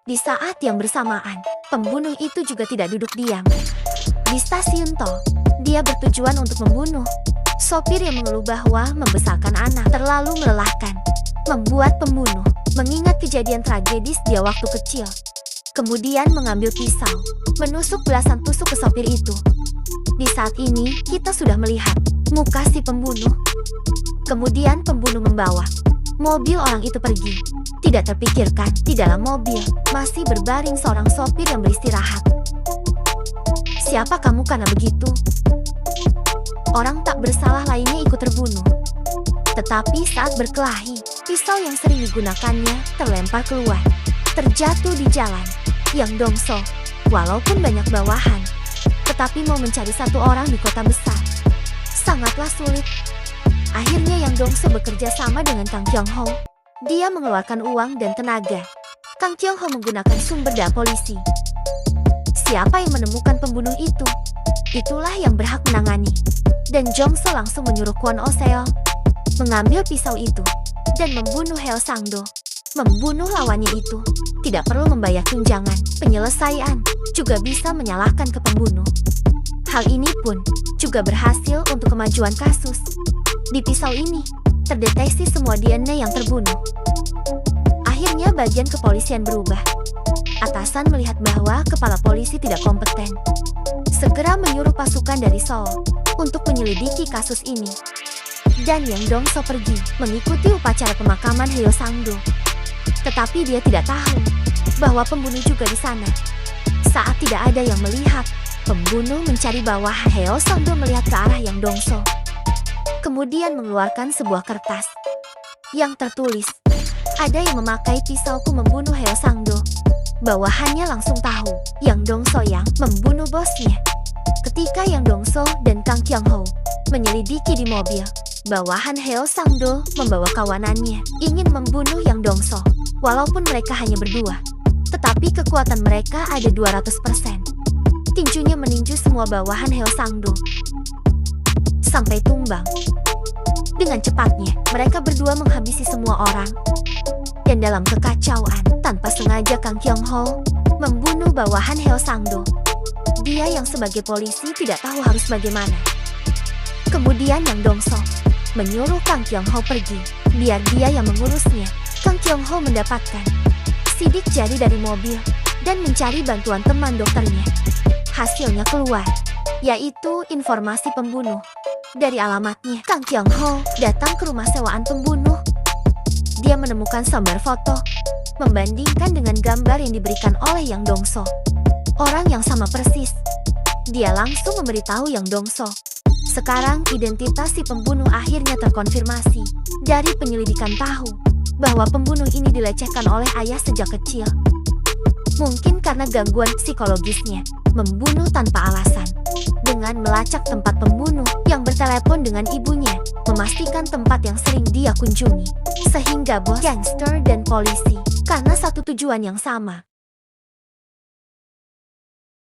Di saat yang bersamaan, pembunuh itu juga tidak duduk diam. Di stasiun tol, dia bertujuan untuk membunuh sopir yang mengeluh bahwa membesarkan anak terlalu melelahkan, membuat pembunuh mengingat kejadian tragedis dia waktu kecil. Kemudian mengambil pisau, menusuk belasan tusuk ke sopir itu. Di saat ini, kita sudah melihat muka si pembunuh. Kemudian pembunuh membawa mobil orang itu pergi. Tidak terpikirkan, di dalam mobil masih berbaring seorang sopir yang beristirahat. Siapa kamu karena begitu? Orang tak bersalah lainnya ikut terbunuh. Tetapi saat berkelahi, pisau yang sering digunakannya terlempar keluar, terjatuh di jalan. Yang Dongso, walaupun banyak bawahan, tetapi mau mencari satu orang di kota besar sangatlah sulit. Akhirnya Yang Dongso bekerja sama dengan Kang Kyung Ho. Dia mengeluarkan uang dan tenaga. Kang Kyung Ho menggunakan sumber daya polisi. Siapa yang menemukan pembunuh itu? Itulah yang berhak menangani. Dan Jongso langsung menyuruh Kwon Oh Seo mengambil pisau itu dan membunuh Heo Sang-do. Membunuh lawannya itu tidak perlu membayar tunjangan. Penyelesaian juga bisa menyalahkan ke pembunuh. Hal ini pun juga berhasil untuk kemajuan kasus. Di pisau ini terdeteksi semua DNA yang terbunuh. Akhirnya bagian kepolisian berubah. Atasan melihat bahwa kepala polisi tidak kompeten. Segera menyuruh pasukan dari Seoul untuk menyelidiki kasus ini. Dan Yang Dongso pergi mengikuti upacara pemakaman Heo Sang-do. Tetapi dia tidak tahu bahwa pembunuh juga di sana. Saat tidak ada yang melihat, pembunuh mencari bawah Heo Sang-do melihat ke arah Yang Dongso. Kemudian mengeluarkan sebuah kertas yang tertulis, "Ada yang memakai pisauku membunuh Heo Sang-do." Bawahannya langsung tahu Yang Dongso yang membunuh bosnya. Ketika Yang Dongso dan Kang Kyung Ho menyelidiki di mobil, bawahan Heo Sang-do membawa kawanannya ingin membunuh Yang Dongso. Walaupun mereka hanya berdua, tetapi kekuatan mereka ada 200%. Tinjunya meninju semua bawahan Heo Sang-do sampai tumbang. Dengan cepatnya, mereka berdua menghabisi semua orang. Dan dalam kekacauan, tanpa sengaja Kang Kyung Ho membunuh bawahan Heo Sang-do. Dia yang sebagai polisi tidak tahu harus bagaimana. Kemudian Yang Dongso menyuruh Kang Kyung Ho pergi, biar dia yang mengurusnya. Kang Kyung Ho mendapatkan sidik jari dari mobil dan mencari bantuan teman dokternya. Hasilnya keluar, yaitu informasi pembunuh. Dari alamatnya, Kang Kyung Ho datang ke rumah sewaan pembunuh. Dia menemukan selembar foto, membandingkan dengan gambar yang diberikan oleh Yang Dongso. Orang yang sama persis. Dia langsung memberitahu Yang Dongso. Sekarang identitas si pembunuh akhirnya terkonfirmasi. Dari penyelidikan tahu bahwa pembunuh ini dilecehkan oleh ayah sejak kecil. Mungkin karena gangguan psikologisnya, membunuh tanpa alasan. Dengan melacak tempat pembunuh yang bertelepon dengan ibunya, memastikan tempat yang sering dia kunjungi. Sehingga bos, gangster, dan polisi, karena satu tujuan yang sama,